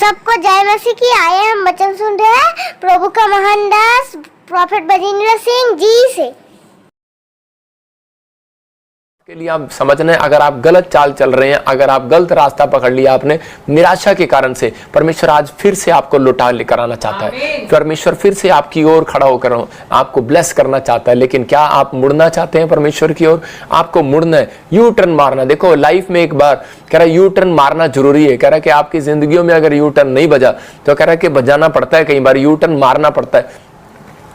सबको जय मसीह की। आए हम वचन सुन रहे हैं प्रभु का महान दास प्रॉफेट बजिंदर सिंह जी से। के लिए आप समझना है, अगर आप गलत चाल चल रहे हैं, अगर आप गलत रास्ता पकड़ लिया आपने निराशा के कारण से, परमेश्वर आज फिर से आपको लौटा लेकर आना चाहता है। परमेश्वर फिर से आपकी ओर खड़ा होकर आपको ब्लेस करना चाहता है। लेकिन क्या आप मुड़ना चाहते हैं परमेश्वर की ओर? आपको मुड़ना है, यू टर्न मारना। देखो लाइफ में एक बार कह रहा है यू टर्न मारना जरूरी है। कह रहा है कि आपकी जिंदगियों में अगर यू टर्न नहीं बजा तो कह रहा है कि बजाना पड़ता है, कई बार यू टर्न मारना पड़ता है।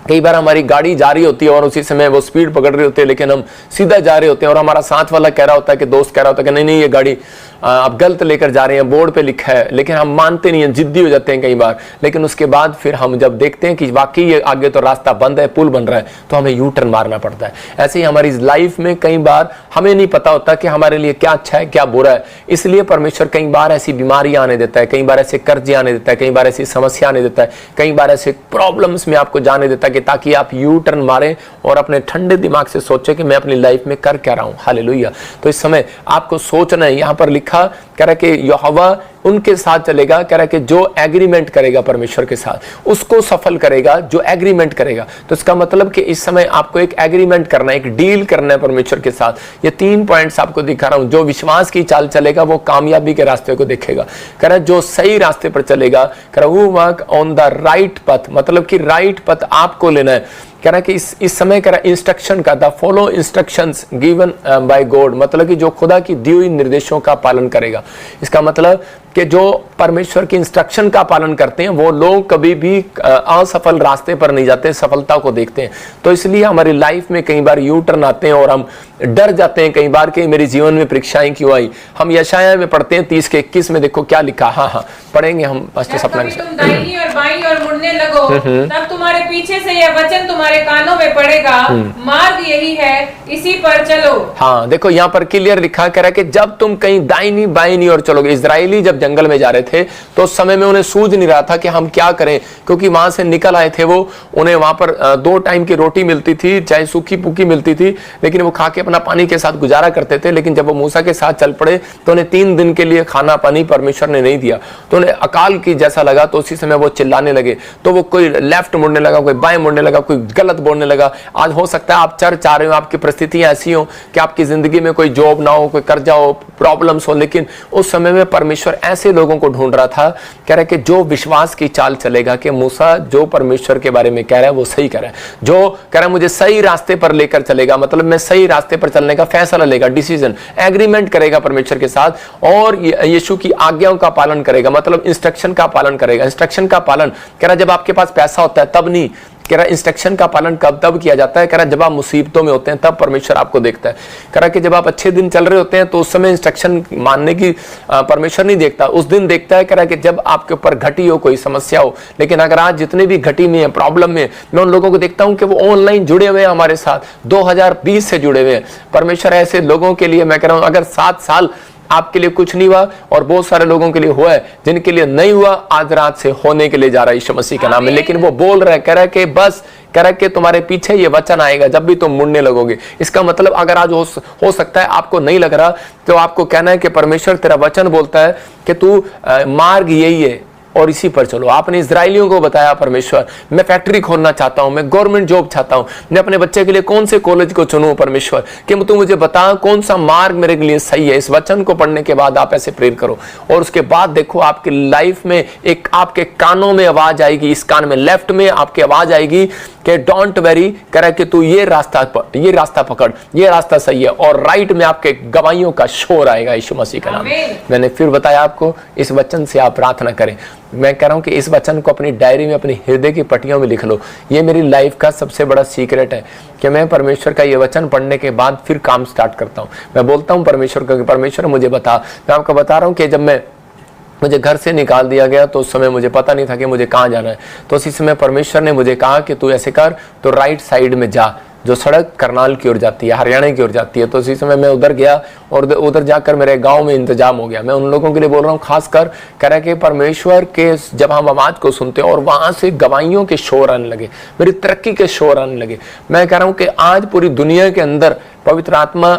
कई बार हमारी गाड़ी जा रही होती है और उसी समय वो स्पीड पकड़ रही होती है, लेकिन हम सीधा जा रहे होते हैं और हमारा साथ वाला कह रहा होता है कि दोस्त कह रहा होता है कि नहीं नहीं ये गाड़ी आप गलत लेकर जा रहे हैं, बोर्ड पे लिखा है, लेकिन हम मानते नहीं हैं, जिद्दी हो जाते हैं कई बार। लेकिन उसके बाद फिर हम जब देखते हैं कि वाकई ये आगे तो रास्ता बंद है, पुल बन रहा है, तो हमें यू टर्न मारना पड़ता है। ऐसे ही हमारी लाइफ में कई बार हमें नहीं पता होता कि हमारे लिए क्या अच्छा है क्या बुरा है, इसलिए परमेश्वर कई बार ऐसी बीमारियां आने देता है, कई बार ऐसे कर्जे आने देता है, कई बार ऐसी समस्या आने देता है, कई बार ऐसे प्रॉब्लम्स में आपको जाने देता है कि ताकि आप यू टर्न मारें और अपने ठंडे दिमाग से सोचें कि मैं अपनी लाइफ में कर क्या रहा हूं। हालेलुया। तो इस समय आपको सोचना है, यहां पर लिखा कह रहा है कि यहोवा उनके साथ चलेगा। कह रहा है कि जो एग्रीमेंट करेगा परमेश्वर के साथ उसको सफल करेगा, जो एग्रीमेंट करेगा। तो इसका मतलब कि इस समय आपको एक एग्रीमेंट करना है, एक डील करना है परमेश्वर के साथ। ये 3 पॉइंट्स आपको दिखा रहा हूं। जो विश्वास की चाल चलेगा वो कामयाबी के रास्ते को देखेगा। कह रहा है जो सही रास्ते पर चलेगा, कह रहा है वो वर्क ऑन द राइट पथ, मतलब कि राइट पथ आपको लेना है। कह रहा है कि इस समय कह रहा है इंस्ट्रक्शन का the follow instructions given by God, मतलब कि जो खुदा की दी हुई निर्देशों का पालन करेगा। इसका मतलब कि जो परमेश्वर की इंस्ट्रक्शन का पालन करते हैं वो लोग कभी भी असफल रास्ते पर नहीं जाते, सफलता को देखते हैं। तो इसलिए हमारी लाइफ में कई बार यू टर्न आते हैं और हम डर जाते हैं कई बार कि मेरे जीवन में परीक्षाएं क्यों आई। हम यशाया में पढ़ते हैं 30 के 21 में, देखो क्या लिखा। हाँ पढ़ेंगे हम पास्टर सपना के साथ। तुम दाहिनी और बाईं और मुड़ने लगो तब तुम्हारे पीछे से यह वचन तुम्हारे कानों में पड़ेगा, मार्ग यही है, इसी पर चलो। हाँ देखो यहाँ पर क्लियर लिखा कह रहा है कि जब तुम कहीं दाहिनी बाईं और चलोगे। इजरायली जब जंगल में जा रहे थे तो उस समय में उन्हें सूझ नहीं रहा था कि हम क्या करें, क्योंकि वहां से निकल आए थे वो, उन्हें वहां पर 2 टाइम की रोटी मिलती थी, चाहे सूखी पुकी मिलती थी, लेकिन वो खा के अपना पानी के साथ गुजारा करते थे। लेकिन जब वो मूसा के साथ चल पड़े तो उन्हें 3 दिन के लिए खाना पानी परमेश्वर ने नहीं दिया, तो उन्हें अकाल की जैसा लगा। तो उसी समय वो चिल्लाने लगे, तो वो कोई लेफ्ट मुड़ने लगा, कोई बाएं मुड़ने लगा, कोई गलत बोलने लगा। आज हो सकता है आप चर्च आ रहे हो, आपकी परिस्थितियां ऐसी हो कि आपकी जिंदगी में कोई जॉब ना हो, कोई कर्जा हो, प्रॉब्लम्स हो, लेकिन उस समय में परमेश्वर ऐसे लोगों को ढूंढ रहा था। कह रहा है कि जो विश्वास की चाल चलेगा, कि मूसा जो परमेश्वर के बारे में कह रहा है वो सही कह रहा है, जो कह रहा है मुझे सही रास्ते पर लेकर चलेगा, मतलब मैं सही रास्ते पर चलने का फैसला लेगा, डिसीजन एग्रीमेंट करेगा परमेश्वर के साथ, और यीशु की आज्ञाओं का पालन करेगा, मतलब इंस्ट्रक्शन का पालन करेगा। इंस्ट्रक्शन का पालन कह रहा है जब आपके पास पैसा होता है तब नहीं, कह रहा इंस्ट्रक्शन का पालन कब तब किया जाता है, कह रहा जब आप मुसीबतों में होते हैं तब परमेश्वर आपको देखता है। कह रहा कि जब आप अच्छे दिन चल रहे होते हैं तो उस समय इंस्ट्रक्शन मानने की परमेश्वर नहीं देखता, उस दिन देखता है। कह रहा कि जब आपके ऊपर घटी हो, कोई समस्या हो। लेकिन अगर आज जितने भी घटी में है, प्रॉब्लम में, मैं उन लोगों को देखता हूं कि वो ऑनलाइन जुड़े हुए हैं हमारे साथ, 2020 से जुड़े हुए हैं। परमेश्वर ऐसे लोगों के लिए मैं कह रहा हूं, अगर 7 साल आपके लिए कुछ नहीं हुआ और बहुत सारे लोगों के लिए हुआ है, जिनके लिए नहीं हुआ, आज रात से होने के लिए जा रहा है यीशु मसीह का नाम में। लेकिन वो बोल रहा है, कह रहा है कि बस, कह रहा है कि तुम्हारे पीछे ये वचन आएगा जब भी तुम मुड़ने लगोगे। इसका मतलब अगर आज हो सकता है आपको नहीं लग रहा, तो आपको कहना है कि परमेश्वर तेरा वचन बोलता है कि तू मार्ग यही है और इसी पर चलो। आपने इजरायलियों को बताया परमेश्वर मैं फैक्ट्री खोलना चाहता हूं, मैं गवर्नमेंट जॉब चाहता हूं, मैं अपने बच्चे के लिए कौन से कॉलेज को चुनूं परमेश्वर, कि तू मुझे बता कौन सा मार्ग मेरे लिए सही है। इस वचन को पढ़ने के बाद आप ऐसे प्रेयर करो और उसके बाद देखो आपकी लाइफ में एक आपके कानों में आवाज आएगी, इस कान में लेफ्ट में आपकी आवाज आएगी कि डोंट वेरी, कह रहा है कि तू ये रास्ता पकड़, ये रास्ता सही है, और राइट में आपके गवाहियों का शोर आएगा यीशु मसीह का नाम। मैंने फिर बताया आपको, इस वचन से आप प्रार्थना करें। मैं कह रहा हूं कि इस वचन को अपनी डायरी में, अपनी हृदय की पट्टियों में लिख लो। ये मेरी लाइफ का सबसे बड़ा सीक्रेट है कि मैं परमेश्वर का ये वचन पढ़ने के बाद फिर काम स्टार्ट करता हूं। मैं बोलता हूं परमेश्वर को, परमेश्वर मुझे बता। मैं आपको बता रहा हूं कि जब मुझे घर से निकाल दिया गया तो उस समय मुझे पता नहीं था कि मुझे कहाँ जाना है। तो उसी समय परमेश्वर ने मुझे कहा कि तू ऐसे कर, तो राइट साइड में जा, जो सड़क करनाल की ओर जाती है, हरियाणा की ओर जाती है। तो उसी समय मैं उधर गया और उधर जाकर मेरे गांव में इंतजाम हो गया। मैं उन लोगों के लिए बोल रहा हूँ, खासकर कह रहा है कि परमेश्वर के जब हम आवाज को सुनते हैं और वहां से गवाहियों के शोर आने लगे, मेरी तरक्की के शोर आने लगे। मैं कह रहा हूँ कि आज पूरी दुनिया के अंदर पवित्र आत्मा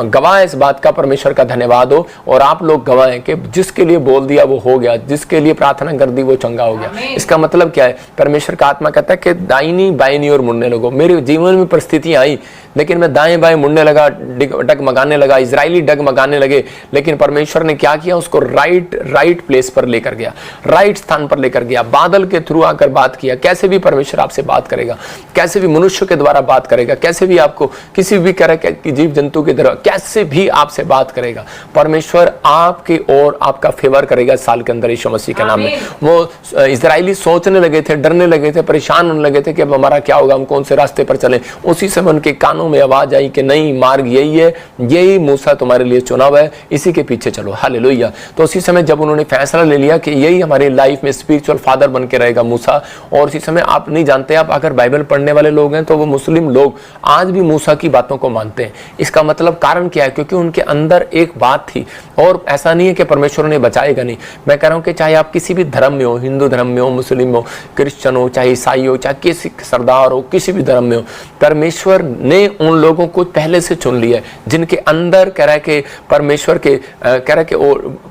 गवाह है इस बात का, परमेश्वर का धन्यवाद हो, और आप लोग गवाह हैं कि जिसके लिए बोल दिया वो हो गया, जिसके लिए प्रार्थना कर दी वो चंगा हो गया। इसका मतलब क्या है? परमेश्वर का आत्मा कहता है कि दाहिनी बाईनी और मुड़ने लगो। मेरे जीवन में परिस्थितियां आई लेकिन मैं दाएं बाएं मुड़ने लगा, डगमगाने लगा, इजरायली डगमगाने लगे, लेकिन परमेश्वर ने क्या किया? उसको राइट प्लेस पर लेकर गया, राइट स्थान पर लेकर गया, बादल के थ्रू आकर बात किया। कैसे भी परमेश्वर आपसे बात करेगा, कैसे भी मनुष्य के द्वारा बात करेगा, कैसे भी आपको किसी भी तरह के जीव जंतु की तरह कैसे भी आपसे बात करेगा, परमेश्वर आपकी ओर आपका फेवर करेगा इस साल के अंदर यीशु मसीह के नाम में। वो इजरायली सोचने लगे थे, डरने लगे थे, परेशान होने लगे थे कि अब हमारा क्या होगा, हम कौन से रास्ते पर चलें। उसी समय उनके कानों में आवाज आई कि नहीं, मार्ग यही है, यही मूसा तुम्हारे लिए चुना हुआ है, इसी के पीछे चलो। हालेलुया। तो उसी समय जब उन्होंने फैसला ले लिया कि यही हमारी लाइफ में स्पिरिचुअल फादर बन के रहेगा मूसा, और उसी समय आप नहीं जानते, आप अगर बाइबल पढ़ने वाले लोग हैं तो वो मुस्लिम लोग आज भी मूसा की बातों को मानते हैं। इसका मतलब कारण क्या है? क्योंकि उनके अंदर एक बात थी, और ऐसा नहीं है कि परमेश्वर उन्हें बचाएगा नहीं। मैं कह रहा हूं कि चाहे आप किसी भी धर्म में हो, हिंदू धर्म में हो, मुस्लिम हो, क्रिश्चियन हो, चाहे ईसाई हो, चाहे किसी सरदार हो, किसी भी धर्म में हो, परमेश्वर ने उन लोगों को पहले से चुन लिया है जिनके अंदर कह रहा है कि परमेश्वर के कह रहा है कि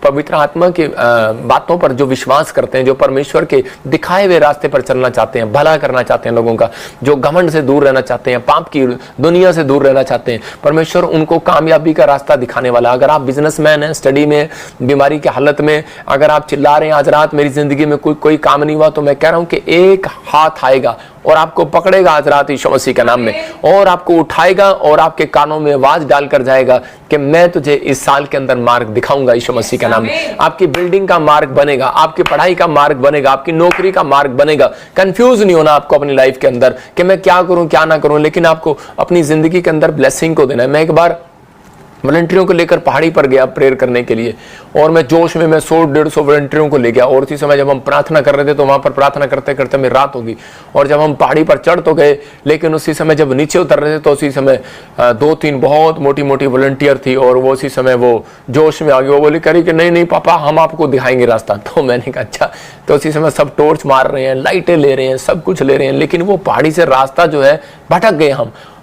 पवित्र आत्मा के बातों पर जो विश्वास करते हैं, जो परमेश्वर के दिखाए हुए रास्ते पर चलना चाहते हैं, भला करना चाहते हैं लोगों का, जो घमंड से दूर रहना चाहते हैं, पाप की दुनिया से दूर रहना चाहते हैं, परमेश्वर उनको कामयाबी का रास्ता दिखाने वाला। अगर आप बिजनेसमैन हैं, स्टडी में, बीमारी की हालत में, अगर आप चिल्ला रहे हैं आज रात मेरी जिंदगी में कोई काम नहीं हुआ, तो मैं कह रहा हूं कि एक हाथ आएगा और आपको पकड़ेगा आज रात यीशु मसीह के नाम में, और आपको उठाएगा और आपके कानों में आवाज डालकर जाएगा कि मैं तुझे इस साल के अंदर मार्ग दिखाऊंगा यीशु मसीह के नाम में। आपकी बिल्डिंग का मार्ग बनेगा, आपकी पढ़ाई का मार्ग बनेगा, आपकी नौकरी का मार्ग बनेगा। कंफ्यूज नहीं होना आपको अपनी लाइफ के अंदर कि मैं क्या करूं क्या ना करूं, लेकिन आपको अपनी जिंदगी के अंदर ब्लेसिंग को देना है। मैं एक बार वॉलंटियरों को लेकर पहाड़ी पर गया प्रेयर करने के लिए, और मैं जोश में मैं 100-150 वॉलंटियरों को ले गया, और उसी समय जब हम प्रार्थना कर रहे थे तो वहां पर प्रार्थना करते करते मेरी रात होगी, और जब हम पहाड़ी पर चढ़ तो गए, लेकिन उसी समय जब नीचे उतर रहे थे तो उसी समय 2-3 बहुत मोटी मोटी वॉलंटियर थी, और वो उसी समय वो जोश में आ गई, वो बोली करी कि नहीं नहीं पापा हम आपको दिखाएंगे रास्ता। तो मैंने कहा अच्छा। तो उसी समय सब टॉर्च मार रहे हैं, लाइटें ले रहे हैं, सब कुछ ले रहे हैं, लेकिन वो पहाड़ी से रास्ता जो है भटक गए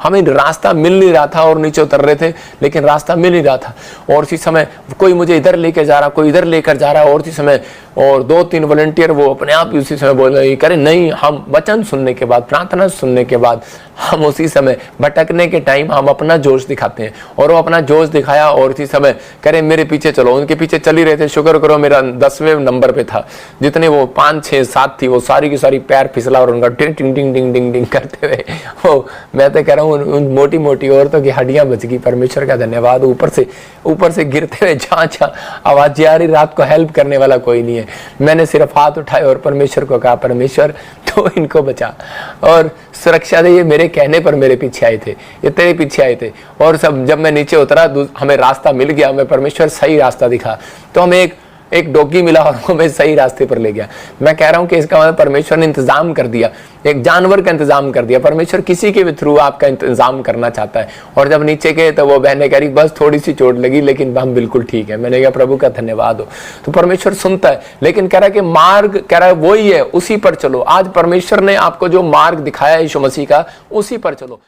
हमें रास्ता मिल नहीं रहा था, और नीचे उतर रहे थे लेकिन रास्ता मिल नहीं रहा था, और उसी समय कोई मुझे इधर लेकर जा रहा, कोई इधर लेकर जा रहा, और उसी समय और 2-3 वॉलंटियर वो अपने आप ही उसी समय बोल रहे करे नहीं, हम वचन सुनने के बाद, प्रार्थना सुनने के बाद हम उसी समय भटकने के टाइम हम अपना जोश दिखाते हैं, और वो अपना जोश दिखाया और उसी समय करे मेरे पीछे चलो। उनके पीछे चल ही रहे थे, शुक्र करो मेरा 10वें नंबर पे था, जितने वो 5, 6, 7 थी वो सारी की सारी पैर फिसला और उनका टिंग टिंग टिंग टिंग टिंग टिंग करते हुए वो, मैं तो कह रहा हूँ उन मोटी मोटी औरतों की हड्डियां बच गई। परमेश्वर का धन्यवाद। ऊपर से गिरते हुए जहाँ आवाज आ रही, रात को हेल्प करने वाला कोई नहीं है। मैंने सिर्फ हाथ उठाए और परमेश्वर को कहा परमेश्वर तो इनको बचा और सुरक्षा दे। ये मेरे कहने पर मेरे पीछे आए थे, ये तेरे पीछे आए थे, और सब जब मैं नीचे उतरा हमें रास्ता मिल गया, हमें परमेश्वर सही रास्ता दिखा, तो हमें एक डॉगी मिला और हमें सही रास्ते पर ले गया। मैं कह रहा हूं कि इसका मतलब परमेश्वर ने इंतजाम कर दिया, एक जानवर का इंतजाम कर दिया। परमेश्वर किसी के भी थ्रू आपका इंतजाम करना चाहता है। और जब नीचे गए तो वो बहन ने कह रही बस थोड़ी सी चोट लगी लेकिन हम बिल्कुल ठीक है। मैंने कहा प्रभु का धन्यवाद हो। तो परमेश्वर सुनता है, लेकिन कह रहा है कि मार्ग कह रहा है वही है, उसी पर चलो। आज परमेश्वर ने आपको जो मार्ग दिखाया यीशु मसीह का, उसी पर चलो।